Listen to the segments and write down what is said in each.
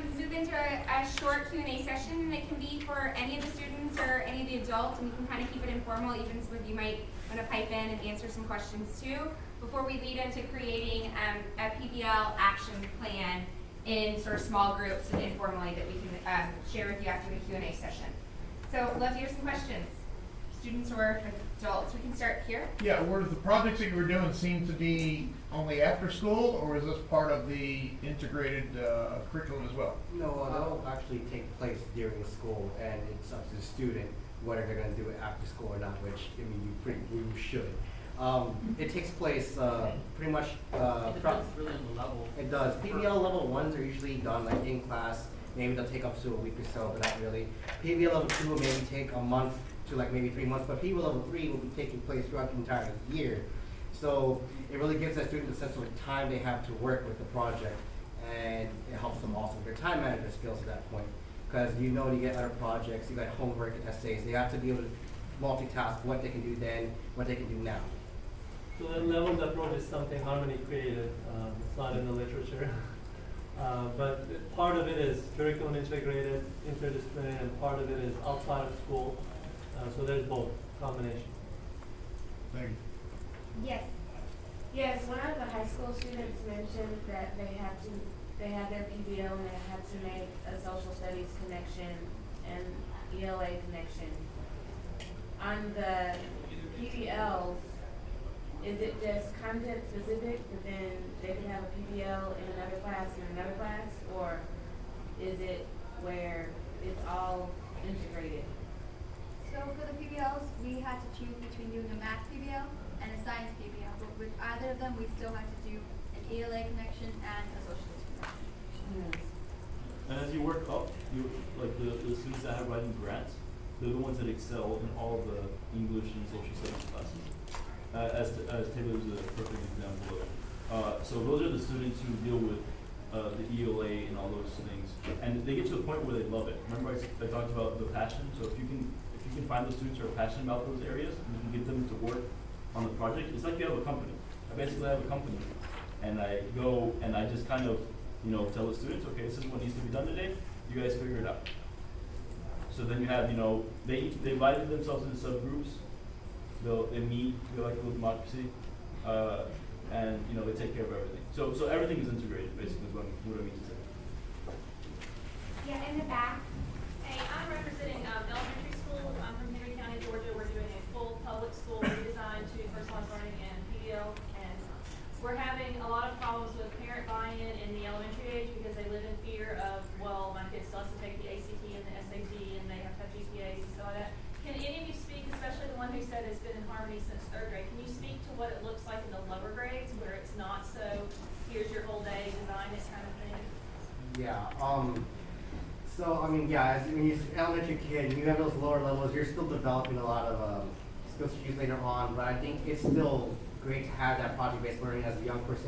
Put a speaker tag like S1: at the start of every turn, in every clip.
S1: move into a short Q&A session, and it can be for any of the students or any of the adults, and we can kind of keep it informal. Even some of you might want to pipe in and answer some questions too, before we lead into creating a PBL action plan in sort of small groups and informally that we can share with you after the Q&A session. So love to hear some questions. Students or adults, we can start here.
S2: Yeah, were the projects that you were doing seem to be only after school, or is this part of the integrated curriculum as well?
S3: No, that'll actually take place during school, and it's up to the student whether they're going to do it after school or not, which, I mean, you should. It takes place pretty much.
S4: It depends really on the level.
S3: It does. PBL level 1s are usually done like in class. Maybe they'll take up to a week or so, but not really. PBL level 2 will maybe take a month to like maybe 3 months, but PBL level 3 will be taking place throughout the entire year. So it really gives that student a sense of the time they have to work with the project, and it helps them also with their time management skills at that point. Because you get other projects, you got homework and essays. They have to be able to multitask what they can do then, what they can do now.
S5: So the leveled approach is something Harmony created. It's not in the literature. But part of it is curriculum integrated, interdisciplinary, and part of it is outside of school. So there's both combination.
S2: Thank you.
S1: Yes.
S6: Yes, one of the high school students mentioned that they had their PBL and they had to make a social studies connection and ELA connection. On the PBLs, is it just content specific, but then they can have a PBL in another class, or is it where it's all integrated?
S7: So for the PBLs, we had to choose between doing a math PBL and a science PBL. But with either of them, we still had to do an ELA connection and a social studies connection.
S8: And as you work up, like the students that have writing grants, they're the ones that excel in all of the English and social studies classes. As Taylor is a perfect example of. So those are the students who deal with the ELA and all those things, and they get to the point where they love it. Remember I talked about the passion. So if you can find those students who are passionate about those areas, and you can get them to work on the project, it's like you have a company. I basically have a company, and I go and I just kind of tell the students, okay, this is what needs to be done today. You guys figure it out. So then you have they divided themselves into subgroups. They meet, they're like a little democracy, and they take care of everything. So everything is integrated, basically, is what I mean to say.
S1: Yeah, in the back.
S9: Hey, I'm representing elementary school. I'm from Henry County, Georgia. We're doing a full public school redesign to personalized learning and PBL, and we're having a lot of problems with parent buy-in in the elementary age because they live in fear of, well, my kid still has to take the ACT and the SAT, and they have to have GPAs and stuff like that. Can any of you speak, especially the one who said it's been in Harmony since 3rd grade, can you speak to what it looks like in the lower grades where it's not so, here's your whole day, design this kind of thing?
S3: Yeah. So I mean, yeah. When you're an elementary kid, you have those lower levels. You're still developing a lot of skills to use later on. But I think it's still great to have that project-based learning as a young person.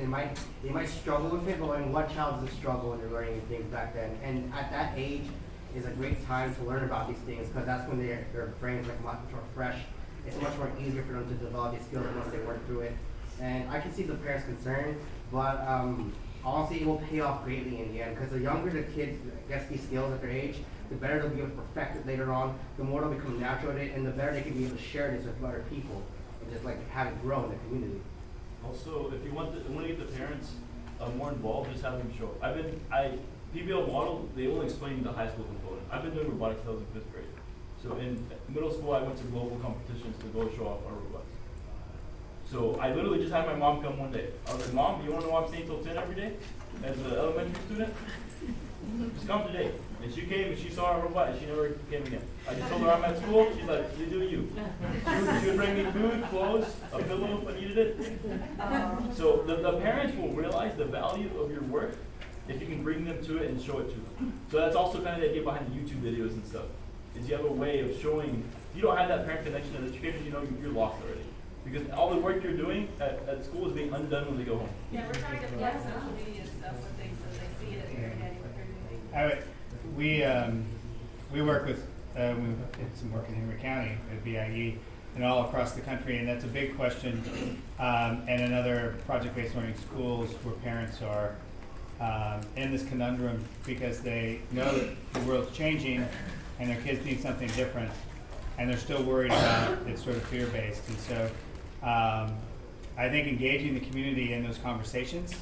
S3: They might struggle with it, but I mean, what child doesn't struggle when they're learning things back then? And at that age, is a great time to learn about these things because that's when their brains are much more fresh. It's much more easier for them to develop these skills once they work through it. And I can see the parents' concern, but honestly, it will pay off greatly in the end because the younger the kid gets these skills at their age, the better they'll be able to perfect it later on, the more they'll become natural at it, and the better they can be able to share this with other people and just like have it grow in the community.
S8: Also, if you want to get the parents more involved, just have them show up. PBL model, they only explain the high school component. I've been doing robotics since I was in 5th grade. So in middle school, I went to global competitions to go show off our robots. So I literally just had my mom come one day. I was like, Mom, do you want to know why I'm staying till 10 every day as an elementary student? Just come today. And she came and she saw our robot and she never came again. I just told her I'm at school. She's like, you do you. She would bring me food, clothes, a pillow if I needed it. So the parents will realize the value of your work if you can bring them to it and show it to them. So that's also kind of the idea behind the YouTube videos and stuff, is you have a way of showing, if you don't have that parent connection in education, you're lost already. Because all the work you're doing at school is being undone when they go home.
S9: Yeah, we're trying to blend social media stuff with things so they see it every day what they're doing.
S10: We work with, we did some work in Henry County at BIE and all across the country, and that's a big question. And in other project-based learning schools where parents are in this conundrum because they know that the world's changing and their kids need something different, and they're still worried about it. It's sort of fear-based. And so I think engaging the community in those conversations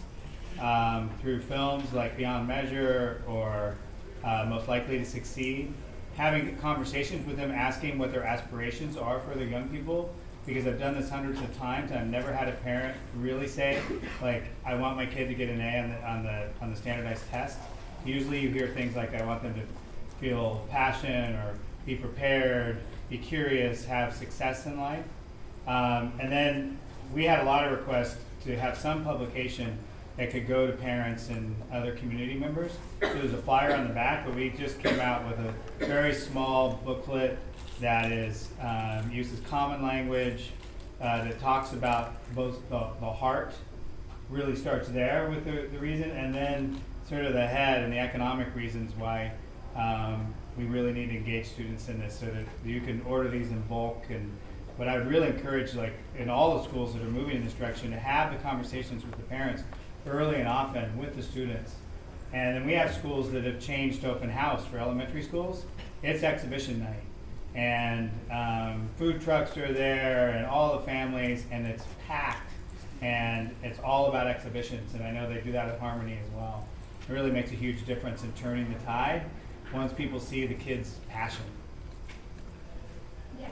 S10: through films like Beyond Measure or Most Likely to Succeed, having conversations with them, asking what their aspirations are for their young people, because I've done this hundreds of times and I've never had a parent really say, like, I want my kid to get an A on the standardized test. Usually you hear things like, I want them to feel passion or be prepared, be curious, have success in life. And then we had a lot of requests to have some publication that could go to parents and other community members. So there's a flyer on the back, but we just came out with a very small booklet that is uses common language that talks about both the heart, really starts there with the reason, and then sort of the head and the economic reasons why we really need to engage students in this, so that you can order these in bulk. And but I'd really encourage, like in all the schools that are moving in this direction, to have the conversations with the parents early and often with the students. And then we have schools that have changed open house for elementary schools. It's exhibition night, and food trucks are there and all the families, and it's packed, and it's all about exhibitions. And I know they do that at Harmony as well. It really makes a huge difference in turning the tide once people see the kids' passion.
S11: Yes.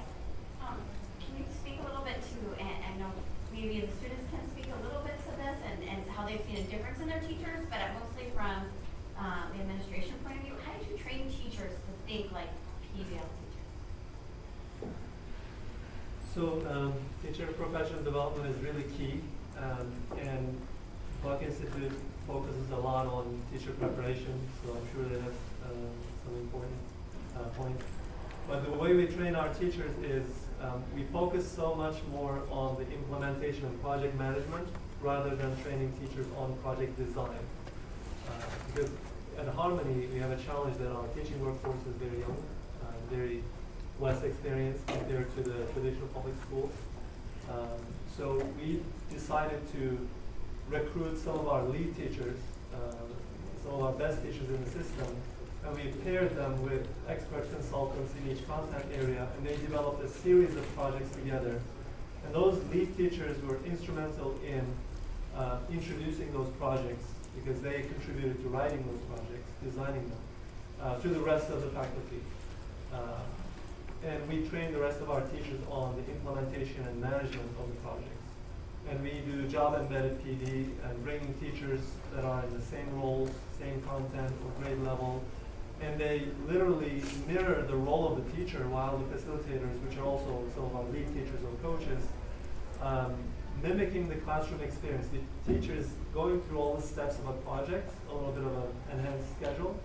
S11: Can you speak a little bit to, and I know maybe the students can speak a little bit to this and how they've seen a difference in their teachers, but mostly from the administration point of view, how did you train teachers to think like PBL teachers?
S5: So teacher professional development is really key, and Buck Institute focuses a lot on teacher preparation, so I'm sure they have some important points. But the way we train our teachers is we focus so much more on the implementation and project management rather than training teachers on project design. Because at Harmony, we have a challenge that our teaching workforce is very young, very less experienced compared to the traditional public schools. So we decided to recruit some of our lead teachers, some of our best teachers in the system, and we paired them with expert consultants in each content area, and they developed a series of projects together. And those lead teachers were instrumental in introducing those projects, because they contributed to writing those projects, designing them, to the rest of the faculty. And we train the rest of our teachers on the implementation and management of the projects. And we do job-embedded PD and bringing teachers that are in the same roles, same content or grade level, and they literally mirror the role of the teacher, while the facilitators, which are also some of our lead teachers or coaches, mimicking the classroom experience. The teachers going through all the steps of a project, a little bit of an enhanced schedule,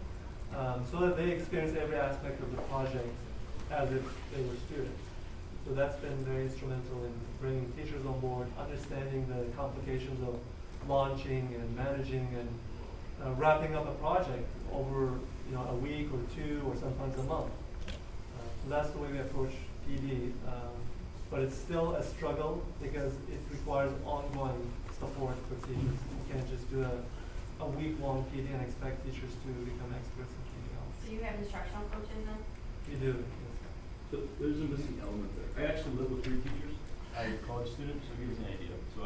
S5: so that they experience every aspect of the project as if they were students. So that's been very instrumental in bringing teachers on board, understanding the complications of launching and managing and wrapping up a project over a week or two or sometimes a month. So that's the way we approach PD. But it's still a struggle because it requires ongoing support for teachers. You can't just do a week-long PD and expect teachers to become experts in PDL.
S11: So you have instructional coaches then?
S5: We do.
S8: So there's a missing element there. I actually live with 3 teachers. I have college students, so give us an idea. So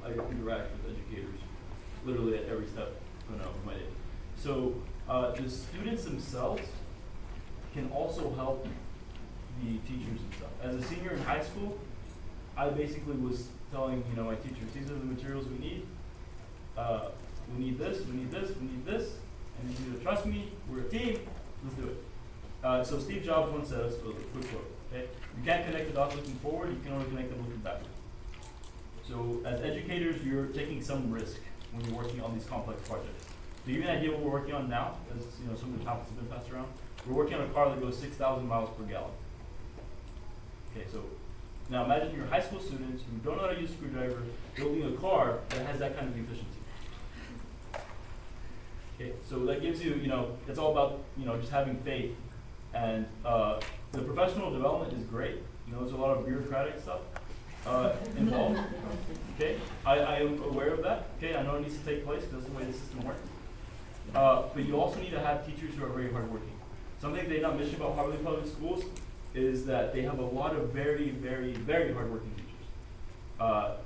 S8: I interact with educators literally at every step of my day. So the students themselves can also help the teachers themselves. As a senior in high school, I basically was telling my teachers, these are the materials we need. We need this, we need this, we need this, and you need to trust me. We're a team. Let's do it. So Steve Jobs once said, a quick quote, okay? You can't connect the dots looking forward, you can only connect them looking backward. So as educators, you're taking some risk when you're working on these complex projects. To give you an idea what we're working on now, as some of the topics have been passed around, we're working on a car that goes 6,000 miles per gallon. Okay, so now imagine you're high school students who don't know how to use a screwdriver building a car that has that kind of efficiency. Okay, so that gives you, it's all about, just having faith. And the professional development is great. There's a lot of bureaucratic stuff involved. Okay, I am aware of that. Okay, I know it needs to take place because that's the way the system works. But you also need to have teachers who are very hardworking. Something they not mention about Harley Public Schools is that they have a lot of very, very, very hardworking teachers.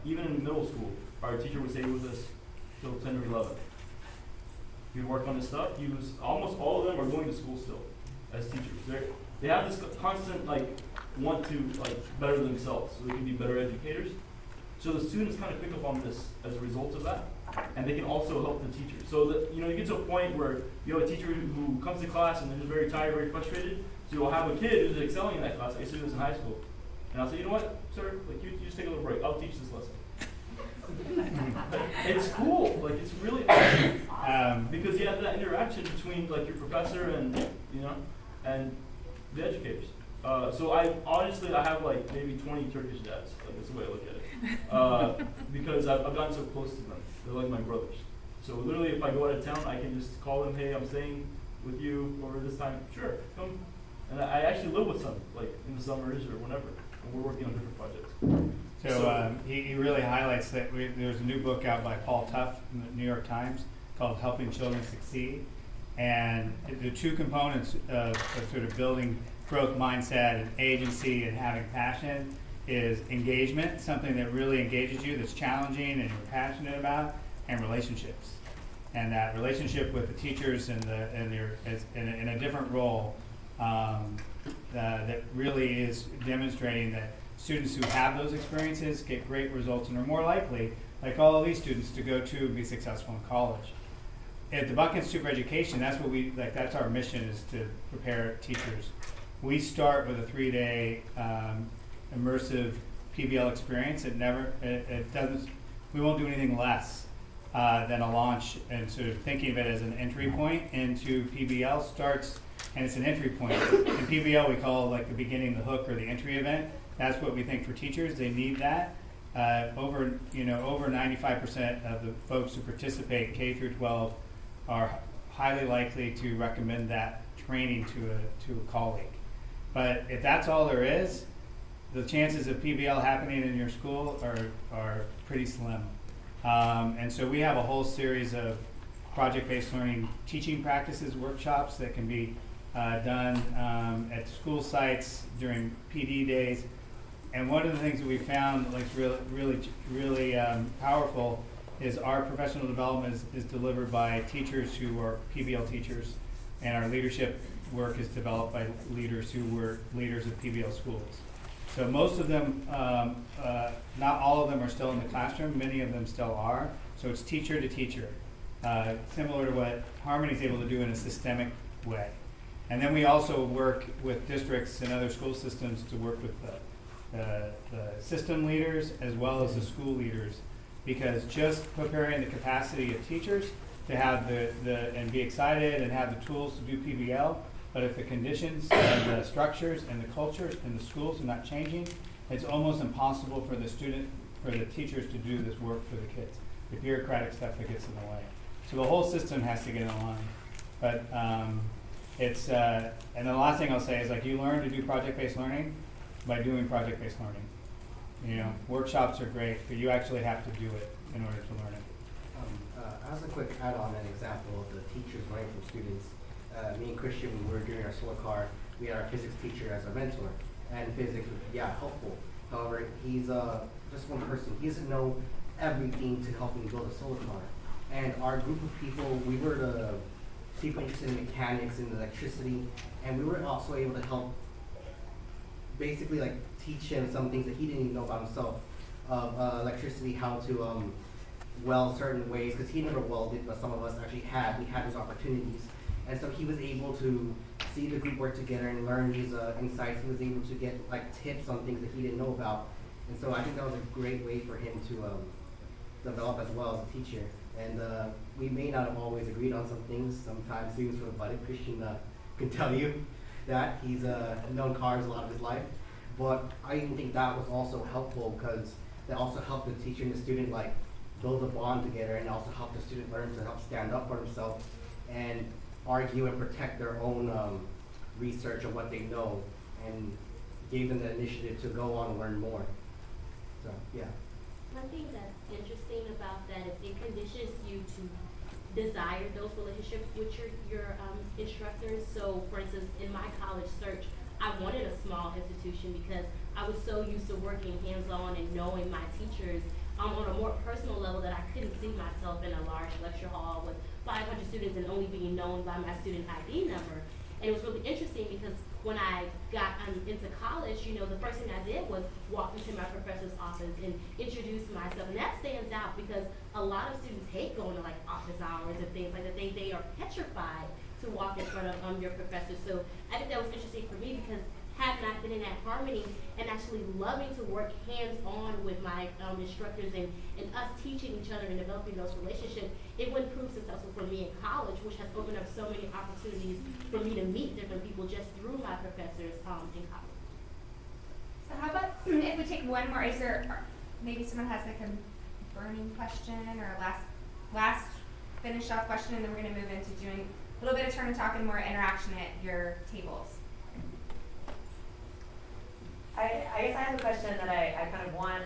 S8: Even in middle school, our teacher would stay with us till 10 or 11. He'd work on his stuff. Almost all of them are going to school still as teachers. They have this constant want to better themselves so they can be better educators. So the students kind of pick up on this as a result of that, and they can also help the teachers. So that you get to a point where you have a teacher who comes to class and they're just very tired, very frustrated. So you'll have a kid who's excelling in that class. I used to do this in high school, and I'll say, you know what, sir, you just take a little break. I'll teach this lesson. It's cool. It's really awesome because you have that interaction between your professor and and the educators. So I have maybe 20 Turkish dads. That's the way I look at it. Because I've gotten so close to them. They're like my brothers. So literally, if I go out of town, I can just call them, hey, I'm staying with you over this time. Sure, come. And I actually live with some, in the summers or whenever. And we're working on different projects.
S10: So he really highlights that there's a new book out by Paul Tuff in the New York Times called Helping Children Succeed. And the two components of sort of building growth mindset and agency and having passion is engagement, something that really engages you, that's challenging and you're passionate about, and relationships. And that relationship with the teachers and in a different role that really is demonstrating that students who have those experiences get great results and are more likely, like all of these students, to go to and be successful in college. At the Buck Institute for Education, that's what that's our mission, is to prepare teachers. We start with a 3-day immersive PBL experience. We won't do anything less than a launch, and sort of thinking of it as an entry point into PBL starts, and it's an entry point. In PBL, we call the beginning, the hook, or the entry event. That's what we think for teachers. They need that. Over 95% of the folks who participate K through 12 are highly likely to recommend that training to a colleague. But if that's all there is, the chances of PBL happening in your school are pretty slim. And so we have a whole series of project-based learning teaching practices, workshops that can be done at school sites during PD days. And one of the things that we found really powerful is our professional development is delivered by teachers who are PBL teachers, and our leadership work is developed by leaders who were leaders of PBL schools. So most of them, not all of them are still in the classroom, many of them still are. So it's teacher to teacher, similar to what Harmony is able to do in a systemic way. And then we also work with districts and other school systems to work with the system leaders as well as the school leaders, because just preparing the capacity of teachers to have and be excited and have the tools to do PBL, but if the conditions and the structures and the culture in the schools are not changing, it's almost impossible for the teachers to do this work for the kids. The bureaucratic stuff that gets in the way. So the whole system has to get in line. But and the last thing I'll say is you learn to do project-based learning by doing project-based learning. Workshops are great, but you actually have to do it in order to learn it.
S3: As a quick add-on, an example of the teachers learning from students. Me and Christian, when we were doing our solar car, we had our physics teacher as our mentor, and physics was helpful. However, he's just one person. He doesn't know everything to help him build a solar car. And our group of people, we were the people interested in mechanics and electricity, and we were also able to help basically teach him some things that he didn't even know about himself, of electricity, how to weld certain ways, because he never welded, but some of us actually had. We had those opportunities. And so he was able to see the group work together and learn these insights. He was able to get tips on things that he didn't know about. And so I think that was a great way for him to develop as well as a teacher. And we may not have always agreed on some things. Sometimes students were butted. Christian can tell you that. He's known cars a lot of his life. But I even think that was also helpful, because that also helped the teacher and the student build a bond together, and also helped the student learn to help stand up for themselves and argue and protect their own research of what they know, and gave them the initiative to go on and learn more. So, yeah.
S12: One thing that's interesting about that is it conditions you to desire those relationships with your instructors. So for instance, in my college search, I wanted a small institution because I was so used to working hands-on and knowing my teachers on a more personal level that I couldn't see myself in a large lecture hall with 500 students and only being known by my student ID number. And it was really interesting because when I got into college, you know, the first thing I did was walk into my professor's office and introduce myself. And that stands out because a lot of students hate going to like office hours and things like that. They are petrified to walk in front of your professor. So I think that was interesting for me because having not been in that harmony and actually loving to work hands-on with my instructors and us teaching each other and developing those relationships, it wouldn't prove successful for me in college, which has opened up so many opportunities for me to meet different people just through my professors in college.
S1: So how about if we take one more, is there, maybe someone has like a burning question or a last finish off question, and then we're gonna move into doing a little bit of turn and talk and more interaction at your tables.
S13: I guess I have a question that I kind of want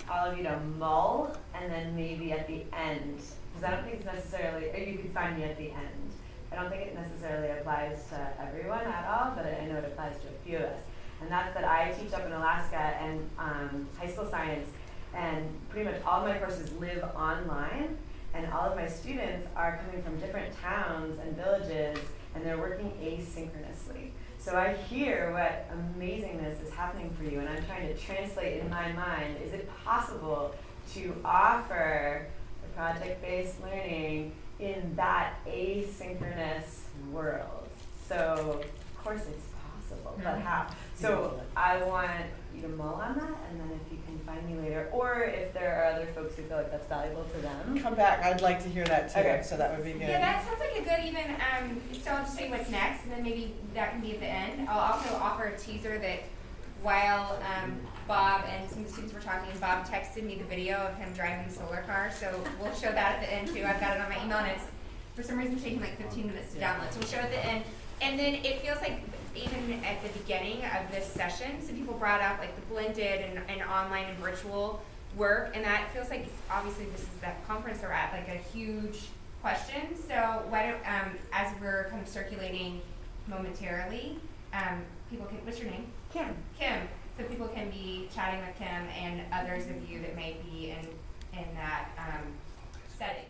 S13: all of you to mull, and then maybe at the end, because I don't think it's necessarily, or you could find me at the end. I don't think it necessarily applies to everyone at all, but I know it applies to a few of us. And that's that I teach up in Alaska and high school science, and pretty much all of my courses live online, and all of my students are coming from different towns and villages, and they're working asynchronously. So I hear what amazingness is happening for you, and I'm trying to translate in my mind, is it possible to offer the project-based learning in that asynchronous world? So, of course it's possible, but how? So I want you to mull on that, and then if you can find me later, or if there are other folks who feel like that's valuable to them.
S14: Come back, I'd like to hear that too,
S13: Okay.
S14: so that would be good.
S1: Yeah, that sounds like a good even, so I'll just say what's next, and then maybe that can be at the end. I'll also offer a teaser that while Bob and some of the students were talking, Bob texted me the video of him driving the solar car, so we'll show that at the end too. I've got it on my email, and it's, for some reason, taking like 15 minutes to download, so we'll show it at the end. And then it feels like even at the beginning of this session, some people brought up like the blended and online and virtual work, and that feels like obviously this is that conference we're at, like a huge question. So why don't, as we're kind of circulating momentarily, people can, what's your name?
S13: Kim.
S1: Kim. So people can be chatting with Kim and others of you that may be in that setting.